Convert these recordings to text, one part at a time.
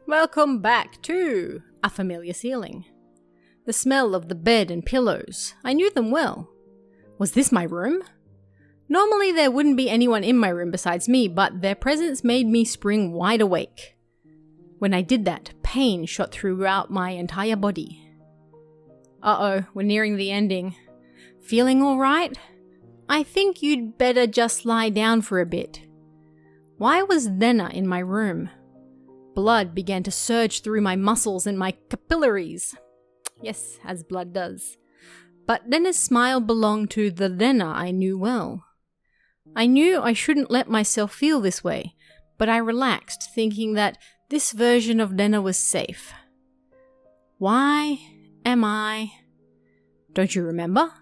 Welcome back to A Familiar Ceiling. The smell of the bed and pillows, I knew them well. Was this my room? Normally there wouldn't be anyone in my room besides me, but their presence made me spring wide awake. When I did that, pain shot throughout my entire body. Uh-oh, we're nearing the ending. Feeling alright? I think you'd better just lie down for a bit. Why was Lena in my room? Blood began to surge through my muscles and my capillaries. Yes, as blood does. But Lena's smile belonged to the Lena I knew well. I knew I shouldn't let myself feel this way, but I relaxed, thinking that this version of Lena was safe. Why am I? Don't you remember?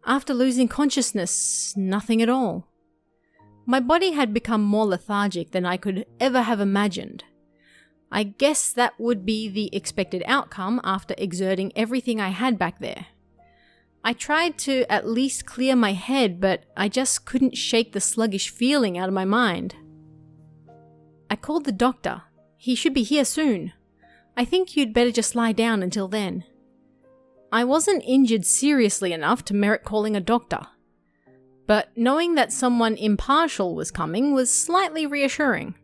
After losing consciousness, nothing at all. My body had become more lethargic than I could ever have imagined. I guess that would be the expected outcome after exerting everything I had back there. I tried to at least clear my head, but I just couldn't shake the sluggish feeling out of my mind. I called the doctor. He should be here soon. I think you'd better just lie down until then. I wasn't injured seriously enough to merit calling a doctor, but knowing that someone impartial was coming was slightly reassuring.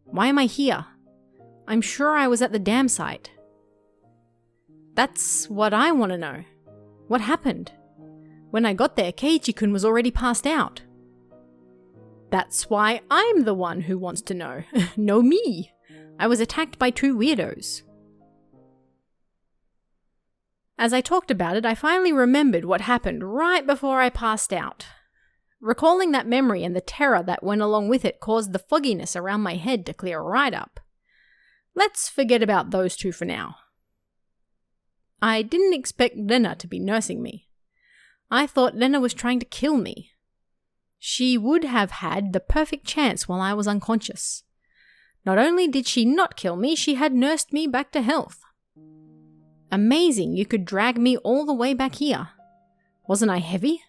Why am I here? I'm sure I was at the dam site. That's what I want to know. What happened? When I got there, Keiichi-kun was already passed out. That's why I'm the one who wants to know. No me. I was attacked by two weirdos. As I talked about it, I finally remembered what happened right before I passed out. Recalling that memory and the terror that went along with it caused the fogginess around my head to clear right up. Let's forget about those two for now. I didn't expect Lena to be nursing me. I thought Lena was trying to kill me. She would have had the perfect chance while I was unconscious. Not only did she not kill me, she had nursed me back to health. Amazing you could drag me all the way back here. Wasn't I heavy?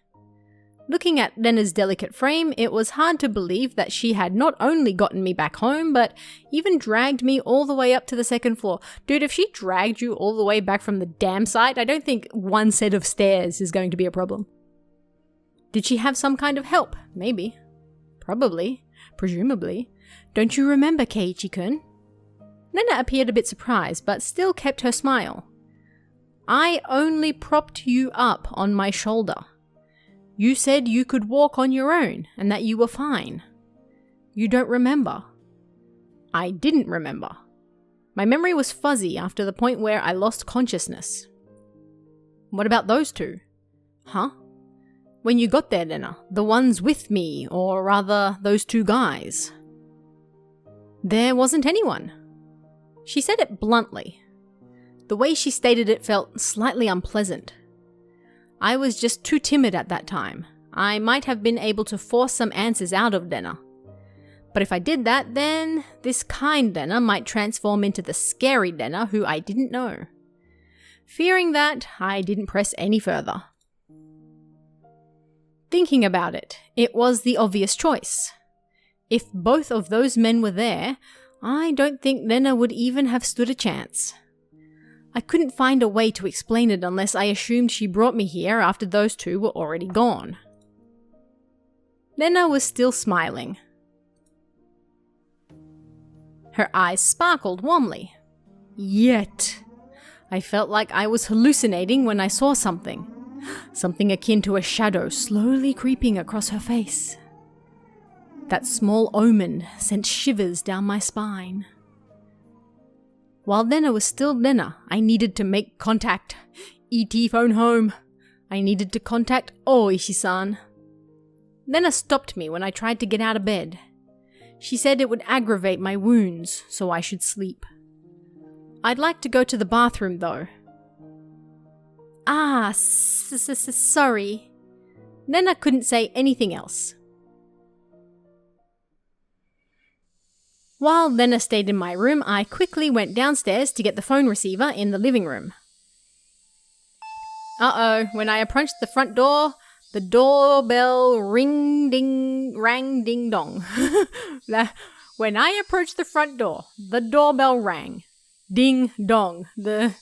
Looking at Lena's delicate frame, it was hard to believe that she had not only gotten me back home, but even dragged me all the way up to the second floor. Dude, if she dragged you all the way back from the dam site, I don't think one set of stairs is going to be a problem. Did she have some kind of help? Maybe. Probably. Presumably. Don't you remember, Keiichi-kun? Lena appeared a bit surprised, but still kept her smile. I only propped you up on my shoulder. You said you could walk on your own and that you were fine. You don't remember. I didn't remember. My memory was fuzzy after the point where I lost consciousness. What about those two? Huh? When you got there, Lena, the ones with me, or rather, those two guys. There wasn't anyone. She said it bluntly. The way she stated it felt slightly unpleasant. I was just too timid at that time. I might have been able to force some answers out of Lena. But if I did that, then this kind Lena might transform into the scary Lena who I didn't know. Fearing that, I didn't press any further. Thinking about it, it was the obvious choice. If both of those men were there, I don't think Lena would even have stood a chance. I couldn't find a way to explain it unless I assumed she brought me here after those two were already gone. Lena was still smiling. Her eyes sparkled warmly. Yet, I felt like I was hallucinating when I saw something. Something akin to a shadow slowly creeping across her face. That small omen sent shivers down my spine. While Lena was still Lena, I needed to make contact. E.T. phone home. I needed to contact Oishi-san. Lena stopped me when I tried to get out of bed. She said it would aggravate my wounds, so I should sleep. I'd like to go to the bathroom, though. Sorry. Lena couldn't say anything else. While Lena stayed in my room, I quickly went downstairs to get the phone receiver in the living room. When I approached the front door, the doorbell rang ding dong. When I approached the front door, the doorbell rang. Ding dong. The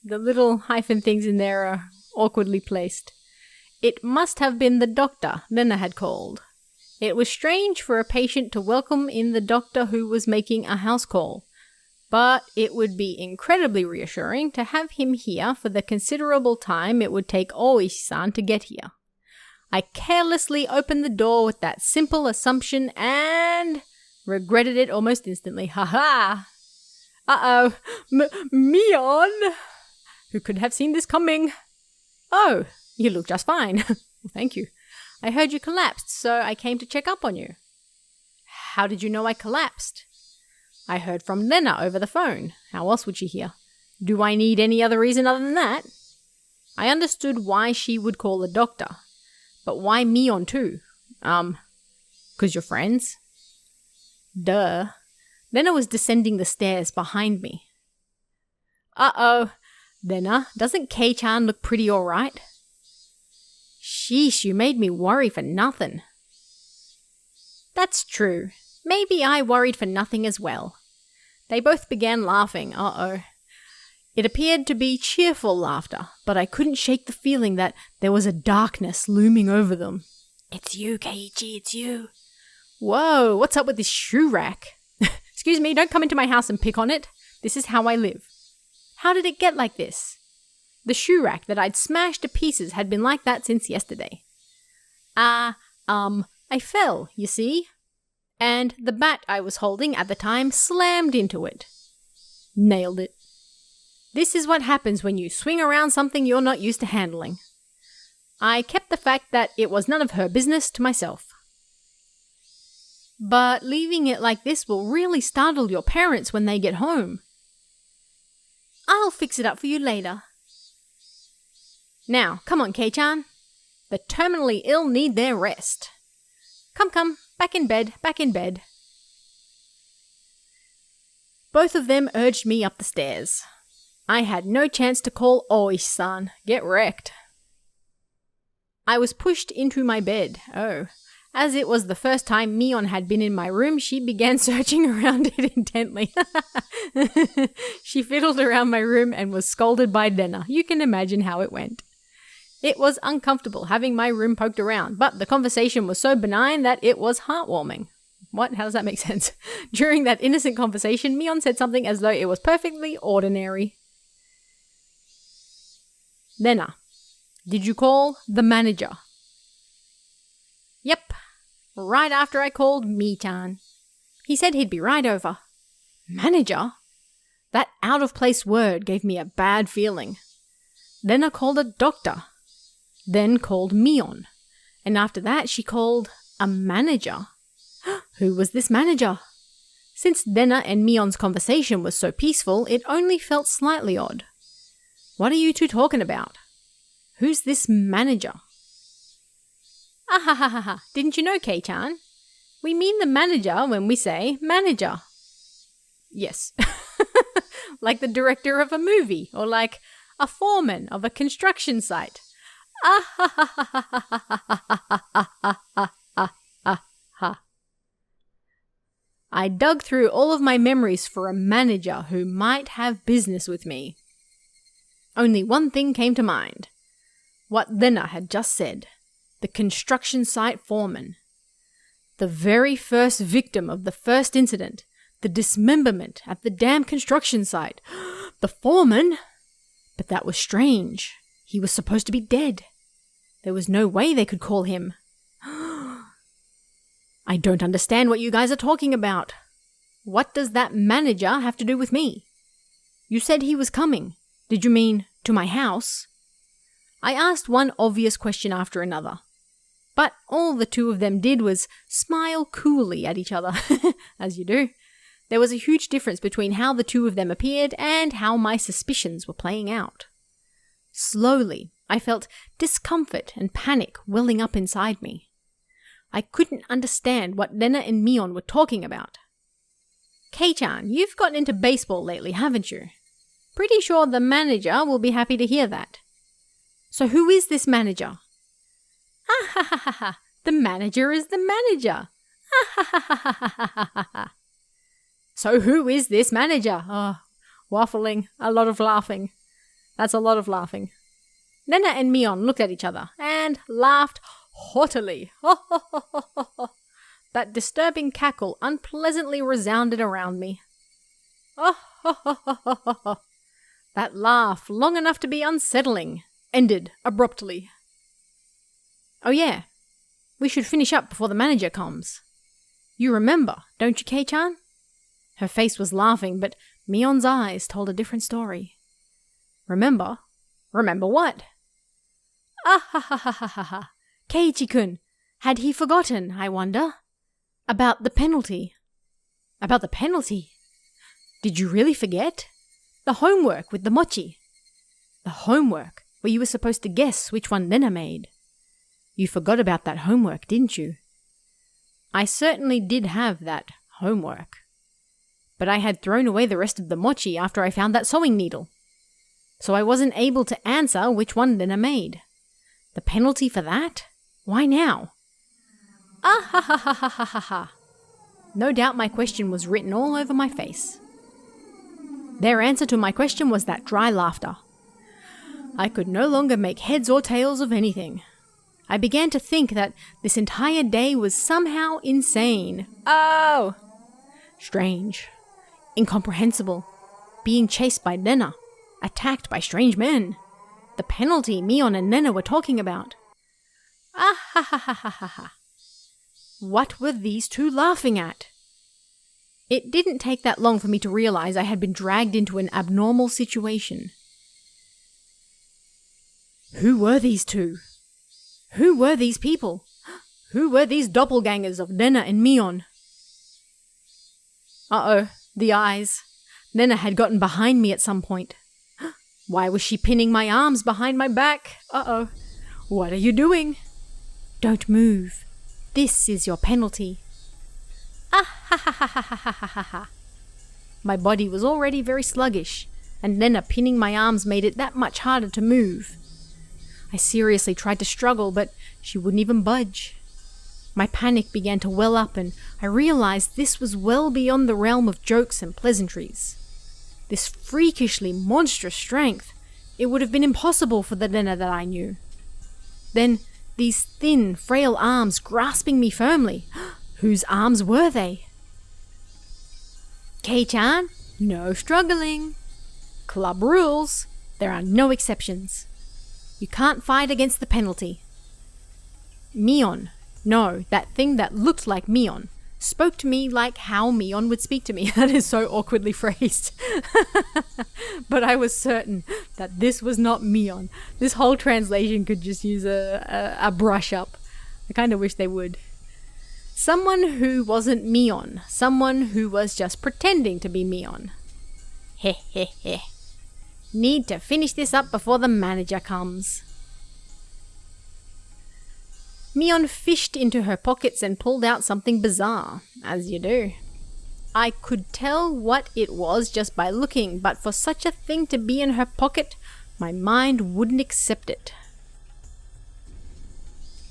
little hyphen things in there are awkwardly placed. It must have been the doctor Lena had called. It was strange for a patient to welcome in the doctor who was making a house call, but it would be incredibly reassuring to have him here for the considerable time it would take Oishi-san to get here. I carelessly opened the door with that simple assumption and regretted it almost instantly. Ha-ha! Uh-oh, Mion! Who could have seen this coming? Oh, you look just fine. Well, thank you. I heard you collapsed, so I came to check up on you. How did you know I collapsed? I heard from Lena over the phone. How else would she hear? Do I need any other reason other than that? I understood why she would call the doctor. But why Mion too? 'Cause you're friends? Duh. Lena was descending the stairs behind me. Uh-oh. Lena, doesn't Kei-chan look pretty alright? Sheesh, you made me worry for nothing. That's true. Maybe I worried for nothing as well. They both began laughing. Uh-oh. It appeared to be cheerful laughter, but I couldn't shake the feeling that there was a darkness looming over them. It's you, Keiichi, it's you. Whoa, what's up with this shoe rack? Excuse me, don't come into my house and pick on it. This is how I live. How did it get like this? The shoe rack that I'd smashed to pieces had been like that since yesterday. I fell, you see? And the bat I was holding at the time slammed into it. Nailed it. This is what happens when you swing around something you're not used to handling. I kept the fact that it was none of her business to myself. But leaving it like this will really startle your parents when they get home. I'll fix it up for you later. Now, come on, Kei-chan. The terminally ill need their rest. Come, back in bed, back in bed. Both of them urged me up the stairs. I had no chance to call Oishi-san. Get wrecked. I was pushed into my bed. Oh. As it was the first time Mion had been in my room, she began searching around it intently. She fiddled around my room and was scolded by Lena. You can imagine how it went. It was uncomfortable having my room poked around, but the conversation was so benign that it was heartwarming. What? How does that make sense? During that innocent conversation, Mion said something as though it was perfectly ordinary. Lena, did you call the manager? Yep, right after I called Mi-chan. He said he'd be right over. Manager? That out-of-place word gave me a bad feeling. Lena called a doctor, then called Mion, and after that she called a manager. Who was this manager? Since Lena and Mion's conversation was so peaceful, it only felt slightly odd. What are you two talking about? Who's this manager? Ah-ha-ha-ha-ha, didn't you know, Kei-chan? We mean the manager when we say manager. Yes. Like the director of a movie, or like a foreman of a construction site. Ah-ha-ha-ha-ha-ha-ha-ha-ha-ha. I dug through all of my memories for a manager who might have business with me. Only one thing came to mind. What Lena had just said. The construction site foreman. The very first victim of the first incident. The dismemberment at the damn construction site. The foreman? But that was strange. He was supposed to be dead. There was no way they could call him. I don't understand what you guys are talking about. What does that manager have to do with me? You said he was coming. Did you mean to my house? I asked one obvious question after another. But all the two of them did was smile coolly at each other, as you do. There was a huge difference between how the two of them appeared and how my suspicions were playing out. Slowly, I felt discomfort and panic welling up inside me. I couldn't understand what Lena and Mion were talking about. Kei-chan, you've gotten into baseball lately, haven't you? Pretty sure the manager will be happy to hear that. So who is this manager? Ah ha ha ha ha! The manager is the manager! Ah ha ha ha ha ha ha ha! So who is this manager? Oh, waffling. A lot of laughing. That's a lot of laughing. Nena and Mion looked at each other and laughed haughtily. That disturbing cackle unpleasantly resounded around me. That laugh, long enough to be unsettling, ended abruptly. Oh yeah, we should finish up before the manager comes. You remember, don't you, Kei-chan? Her face was laughing, but Mion's eyes told a different story. Remember? Remember what? Keiichi-kun, had he forgotten, I wonder? About the penalty. About the penalty? Did you really forget? The homework with the mochi. The homework where you were supposed to guess which one Nena made. You forgot about that homework, didn't you? I certainly did have that homework. But I had thrown away the rest of the mochi after I found that sewing needle. So I wasn't able to answer which one Nena made. The penalty for that? Why now? No doubt my question was written all over my face. Their answer to my question was that dry laughter. I could no longer make heads or tails of anything. I began to think that this entire day was somehow insane. Oh! Strange. Incomprehensible. Being chased by Nena. Attacked by strange men. The penalty Mion and Nena were talking about. What were these two laughing at? It didn't take that long for me to realize I had been dragged into an abnormal situation. Who were these two? Who were these people? Who were these doppelgangers of Nena and Mion? Uh-oh, the eyes. Nena had gotten behind me at some point. Why was she pinning my arms behind my back? Uh-oh. What are you doing? Don't move. This is your penalty. My body was already very sluggish, and Nena pinning my arms made it that much harder to move. I seriously tried to struggle, but she wouldn't even budge. My panic began to well up, and I realized this was well beyond the realm of jokes and pleasantries. This freakishly monstrous strength, it would have been impossible for the Nena that I knew. Then, these thin, frail arms grasping me firmly. Whose arms were they? Kei-chan, no struggling. Club rules. There are no exceptions. You can't fight against the penalty. Mion, no, that thing that looked like Mion, spoke to me like how Mion would speak to me. That is so awkwardly phrased. But I was certain that this was not Mion. This whole translation could just use a brush up. I kind of wish they would. Someone who wasn't Mion. Someone who was just pretending to be Mion. Heh. Need to finish this up before the manager comes. Mion fished into her pockets and pulled out something bizarre, as you do. I could tell what it was just by looking, but for such a thing to be in her pocket, my mind wouldn't accept it.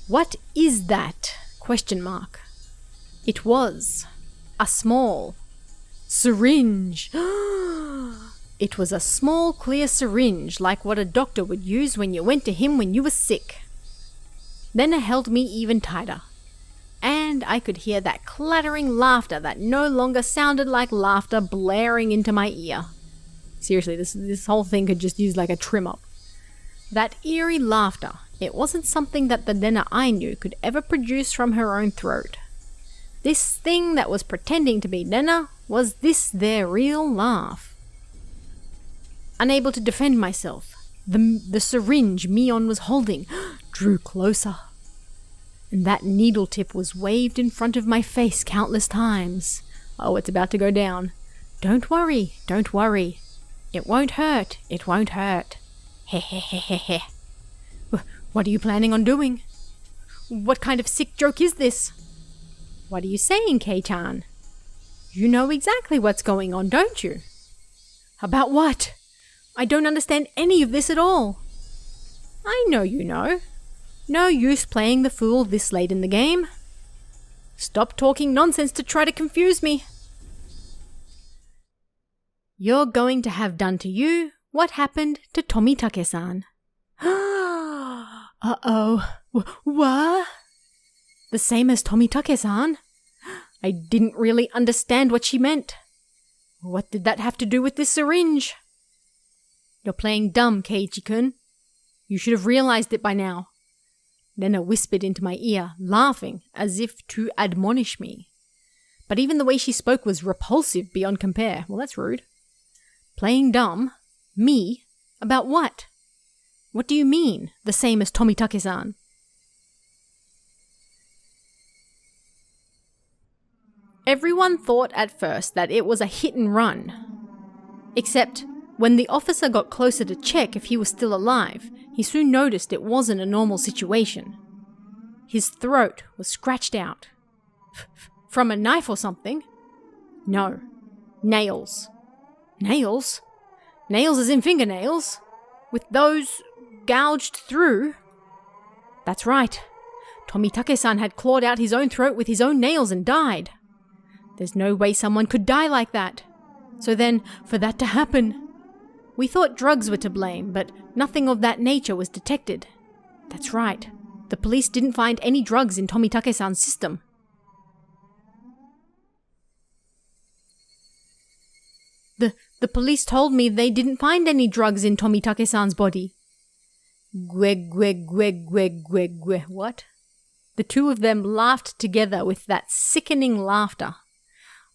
What is that? ? It was a small syringe. It was a small, clear syringe, like what a doctor would use when you went to him when you were sick. Then it held me even tighter, and I could hear that clattering laughter that no longer sounded like laughter blaring into my ear. Seriously, this whole thing could just use like a trim up. That eerie laughter, it wasn't something that the Nena I knew could ever produce from her own throat. This thing that was pretending to be Nena was this their real laugh. Unable to defend myself, the syringe Mion was holding drew closer. And that needle tip was waved in front of my face countless times. Oh, it's about to go down. Don't worry. It won't hurt. Heh. What are you planning on doing? What kind of sick joke is this? What are you saying, Kei-chan? You know exactly what's going on, don't you? About what? I don't understand any of this at all. I know you know. No use playing the fool this late in the game. Stop talking nonsense to try to confuse me. You're going to have done to you what happened to Tomitake-san. Uh-oh. What? The same as Tomitake-san? I didn't really understand what she meant. What did that have to do with this syringe? You're playing dumb, Keiichi-kun. You should have realized it by now. Nena whispered into my ear, laughing as if to admonish me. But even the way she spoke was repulsive beyond compare. Well, that's rude. Playing dumb? Me? About what? What do you mean, the same as Tomitake-san? Everyone thought at first that it was a hit and run. Except when the officer got closer to check if he was still alive, he soon noticed it wasn't a normal situation. His throat was scratched out. From a knife or something? No. Nails. Nails? Nails as in fingernails? With those gouged through? That's right. Tomitake-san had clawed out his own throat with his own nails and died. There's no way someone could die like that. So then, for that to happen... We thought drugs were to blame, but nothing of that nature was detected. That's right. The police didn't find any drugs in Tomitake-san's system. The police told me they didn't find any drugs in Tomitake-san's body. Gwe. What? The two of them laughed together with that sickening laughter.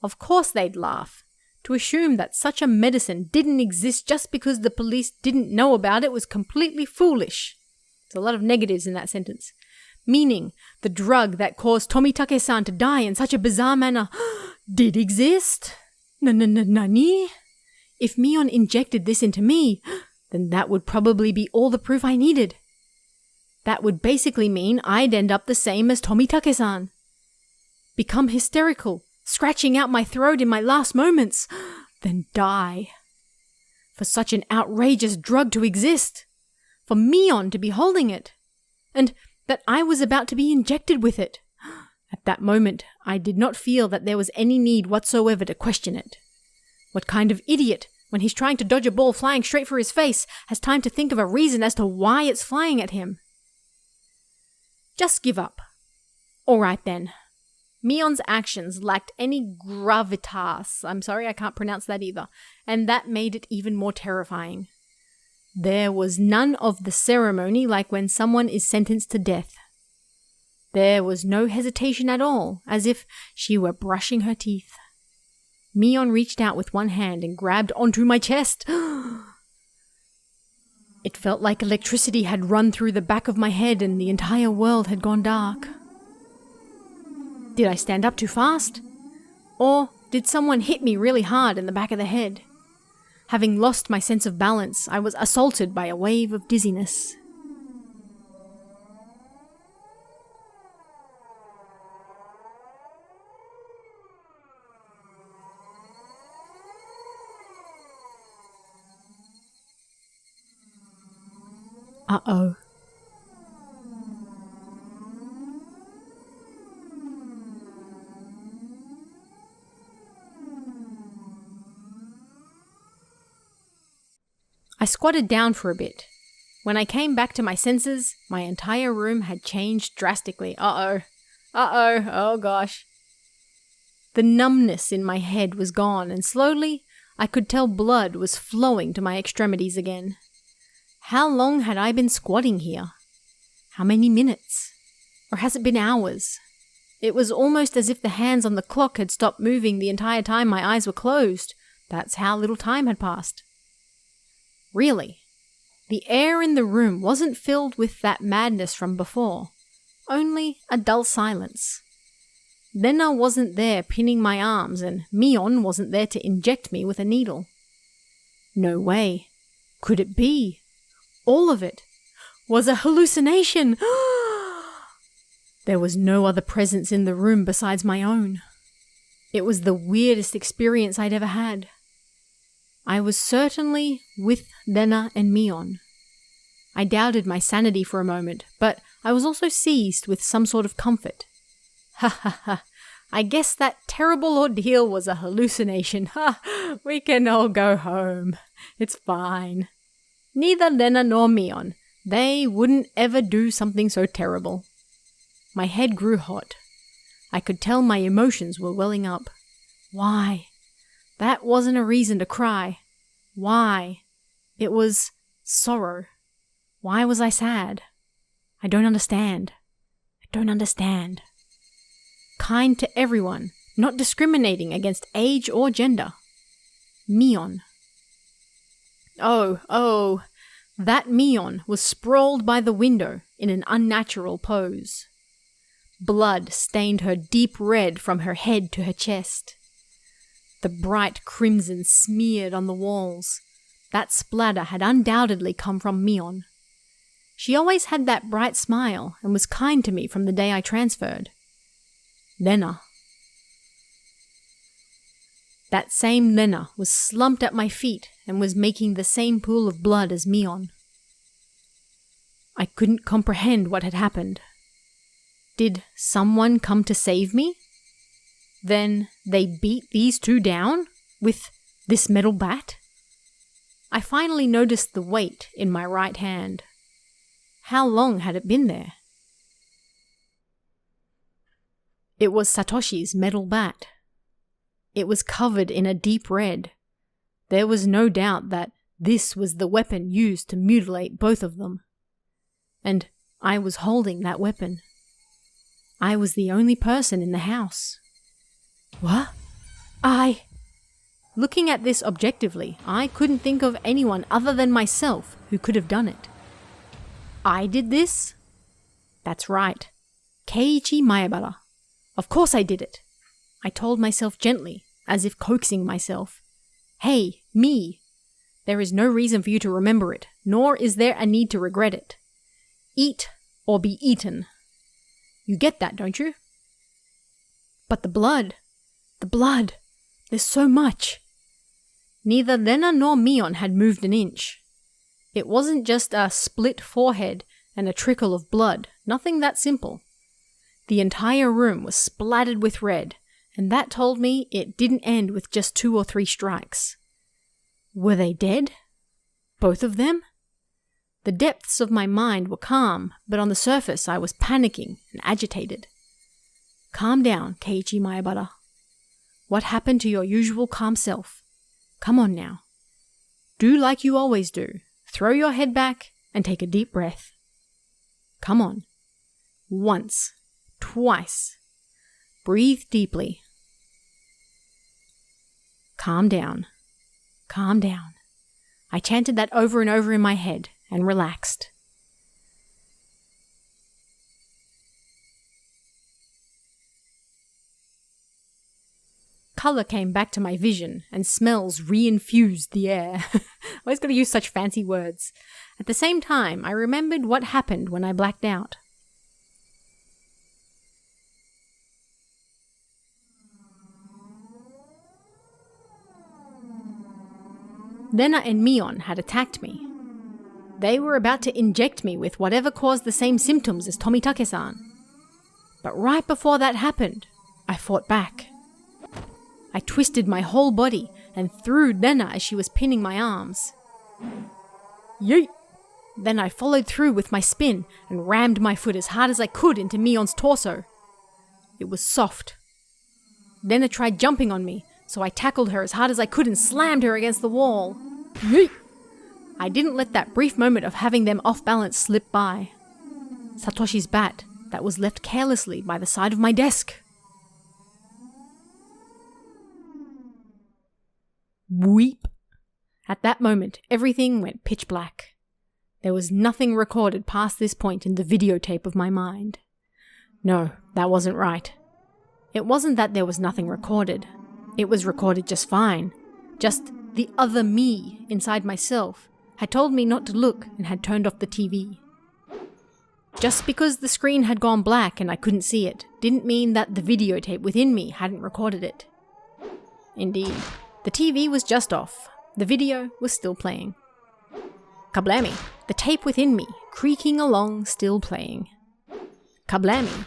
Of course they'd laugh. To assume that such a medicine didn't exist just because the police didn't know about it was completely foolish. There's a lot of negatives in that sentence. Meaning, the drug that caused Tomitake-san to die in such a bizarre manner did exist? Nani? If Mion injected this into me, then that would probably be all the proof I needed. That would basically mean I'd end up the same as Tomitake-san. Become hysterical, scratching out my throat in my last moments, then die. For such an outrageous drug to exist. For Mion to be holding it. And that I was about to be injected with it. At that moment, I did not feel that there was any need whatsoever to question it. What kind of idiot, when he's trying to dodge a ball flying straight for his face, has time to think of a reason as to why it's flying at him? Just give up. All right then. Mion's actions lacked any gravitas. I'm sorry, I can't pronounce that either. And that made it even more terrifying. There was none of the ceremony like when someone is sentenced to death. There was no hesitation at all, as if she were brushing her teeth. Mion reached out with one hand and grabbed onto my chest. It felt like electricity had run through the back of my head and the entire world had gone dark. Did I stand up too fast? Or did someone hit me really hard in the back of the head? Having lost my sense of balance, I was assaulted by a wave of dizziness. Uh-oh. I squatted down for a bit. When I came back to my senses, my entire room had changed drastically. Oh gosh. The numbness in my head was gone, and slowly I could tell blood was flowing to my extremities again. How long had I been squatting here? How many minutes? Or has it been hours? It was almost as if the hands on the clock had stopped moving the entire time my eyes were closed. That's how little time had passed. Really, the air in the room wasn't filled with that madness from before, only a dull silence. Nena wasn't there pinning my arms, and Mion wasn't there to inject me with a needle. No way. Could it be? All of it was a hallucination. There was no other presence in the room besides my own. It was the weirdest experience I'd ever had. I was certainly with Nena and Mion. I doubted my sanity for a moment, but I was also seized with some sort of comfort. Ha ha ha, I guess that terrible ordeal was a hallucination. Ha! We can all go home. It's fine. Neither Lena nor Mion. They wouldn't ever do something so terrible. My head grew hot. I could tell my emotions were welling up. Why? That wasn't a reason to cry. Why? It was sorrow. Why was I sad? I don't understand. I don't understand. Kind to everyone, not discriminating against age or gender. Mion. Oh, that Mion was sprawled by the window in an unnatural pose. Blood stained her deep red from her head to her chest. The bright crimson smeared on the walls. That splatter had undoubtedly come from Mion. She always had that bright smile and was kind to me from the day I transferred. Lena. That same Lena was slumped at my feet and was making the same pool of blood as Mion. I couldn't comprehend what had happened. Did someone come to save me? Then they beat these two down with this metal bat? I finally noticed the weight in my right hand. How long had it been there? It was Satoshi's metal bat. It was covered in a deep red. There was no doubt that this was the weapon used to mutilate both of them. And I was holding that weapon. I was the only person in the house. What? Looking at this objectively, I couldn't think of anyone other than myself who could have done it. I did this? That's right. Keiichi Maebara. Of course I did it. I told myself gently, as if coaxing myself. Hey, me. There is no reason for you to remember it, nor is there a need to regret it. Eat or be eaten. You get that, don't you? But the blood. There's so much. Neither Lena nor Mion had moved an inch. It wasn't just a split forehead and a trickle of blood, nothing that simple. The entire room was splattered with red, and that told me it didn't end with just 2 or 3 strikes. Were they dead? Both of them? The depths of my mind were calm, but on the surface I was panicking and agitated. Calm down, Keiichi Maebara. What happened to your usual calm self? Come on now. Do like you always do. Throw your head back and take a deep breath. Come on. Once. Twice. Breathe deeply. Calm down. Calm down. I chanted that over and over in my head and relaxed. Colour came back to my vision and smells re-infused the air. Always got to use such fancy words. At the same time, I remembered what happened when I blacked out. Lena and Mion had attacked me. They were about to inject me with whatever caused the same symptoms as Tomitake-san. But right before that happened, I fought back. I twisted my whole body and threw Lena as she was pinning my arms. Yeet! Then I followed through with my spin and rammed my foot as hard as I could into Mion's torso. It was soft. Lena tried jumping on me, so I tackled her as hard as I could and slammed her against the wall. Yeet! I didn't let that brief moment of having them off balance slip by. Satoshi's bat that was left carelessly by the side of my desk. Weep. At that moment, everything went pitch black. There was nothing recorded past this point in the videotape of my mind. No, that wasn't right. It wasn't that there was nothing recorded. It was recorded just fine. Just the other me inside myself had told me not to look and had turned off the TV. Just because the screen had gone black and I couldn't see it didn't mean that the videotape within me hadn't recorded it. Indeed. The TV was just off. The video was still playing. Kablammy, the tape within me, creaking along, still playing. Kablammy,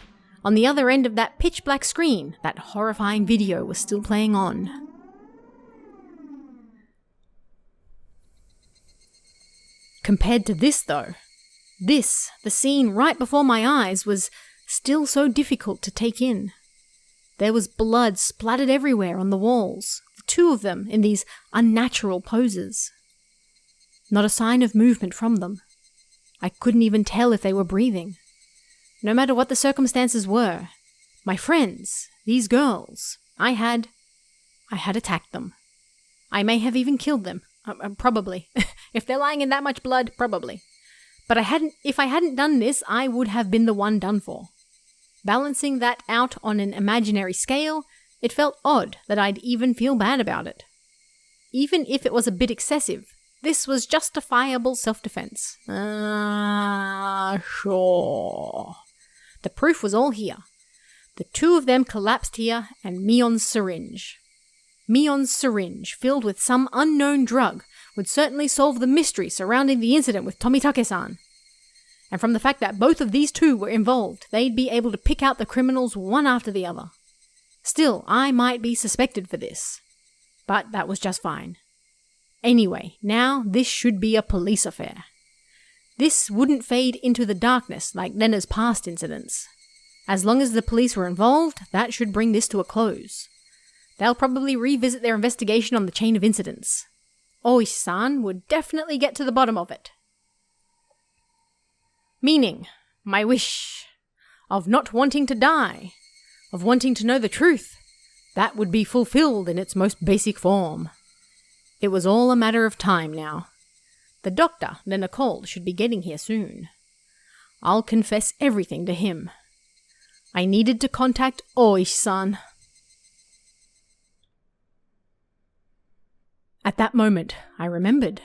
On the other end of that pitch black screen, that horrifying video was still playing on. Compared to this, though, the scene right before my eyes, was still so difficult to take in. There was blood splattered everywhere on the walls, the two of them in these unnatural poses. Not a sign of movement from them. I couldn't even tell if they were breathing. No matter what the circumstances were, my friends, these girls, I had attacked them. I may have even killed them. Probably. If they're lying in that much blood, probably. But if I hadn't done this, I would have been the one done for. Balancing that out on an imaginary scale, it felt odd that I'd even feel bad about it. Even if it was a bit excessive, this was justifiable self-defense. Sure. The proof was all here. The two of them collapsed here, and Mion's syringe. Mion's syringe, filled with some unknown drug, would certainly solve the mystery surrounding the incident with Tomitake-san. And from the fact that both of these two were involved, they'd be able to pick out the criminals one after the other. Still, I might be suspected for this. But that was just fine. Anyway, now this should be a police affair. This wouldn't fade into the darkness like Lena's past incidents. As long as the police were involved, that should bring this to a close. They'll probably revisit their investigation on the chain of incidents. Oishi-san would definitely get to the bottom of it. Meaning, my wish of not wanting to die, of wanting to know the truth, that would be fulfilled in its most basic form. It was all a matter of time now. The doctor Lena called should be getting here soon. I'll confess everything to him. I needed to contact Oishi-san. At that moment, I remembered.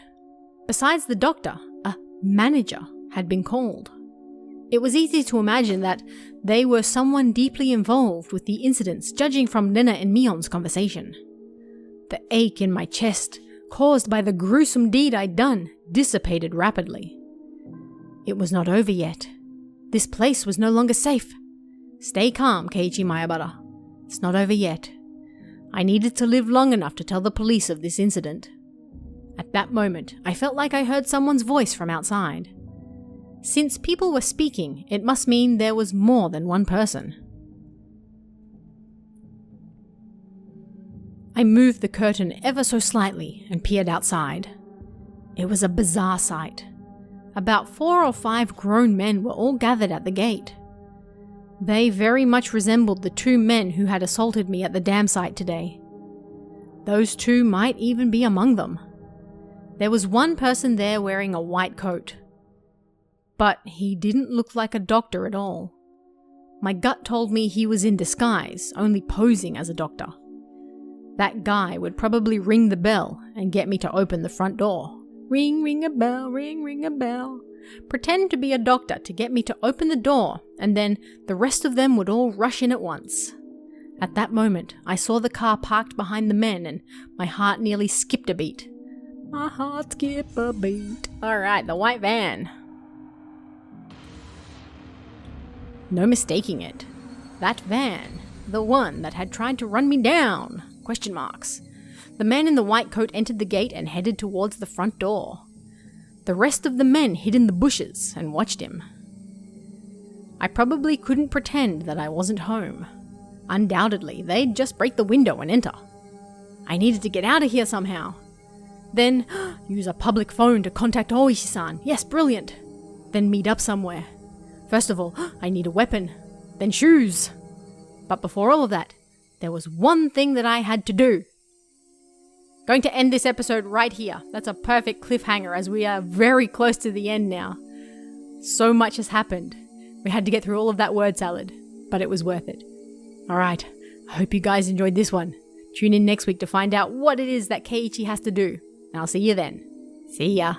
Besides the doctor, a manager had been called. It was easy to imagine that they were someone deeply involved with the incidents, judging from Lena and Mion's conversation. The ache in my chest, caused by the gruesome deed I'd done, dissipated rapidly. It was not over yet. This place was no longer safe. Stay calm, Keiichi Maebara. It's not over yet. I needed to live long enough to tell the police of this incident. At that moment, I felt like I heard someone's voice from outside. Since people were speaking, it must mean there was more than one person. I moved the curtain ever so slightly and peered outside. It was a bizarre sight. About 4 or 5 grown men were all gathered at the gate. They very much resembled the 2 men who had assaulted me at the dam site today. Those 2 might even be among them. There was one person there wearing a white coat. But he didn't look like a doctor at all. My gut told me he was in disguise, only posing as a doctor. That guy would probably ring the bell and get me to open the front door. Ring, ring a bell, ring, ring a bell. Pretend to be a doctor to get me to open the door, and then the rest of them would all rush in at once. At that moment, I saw the car parked behind the men, and my heart nearly skipped a beat. My heart skipped a beat. Alright, the white van. No mistaking it. That van. The one that had tried to run me down. ? The man in the white coat entered the gate and headed towards the front door. The rest of the men hid in the bushes and watched him. I probably couldn't pretend that I wasn't home. Undoubtedly, they'd just break the window and enter. I needed to get out of here somehow. Then, use a public phone to contact Oishi-san. Yes, brilliant. Then meet up somewhere. First of all, I need a weapon. Then shoes. But before all of that, there was one thing that I had to do. Going to end this episode right here. That's a perfect cliffhanger as we are very close to the end now. So much has happened. We had to get through all of that word salad, but it was worth it. Alright, I hope you guys enjoyed this one. Tune in next week to find out what it is that Keiichi has to do. And I'll see you then. See ya.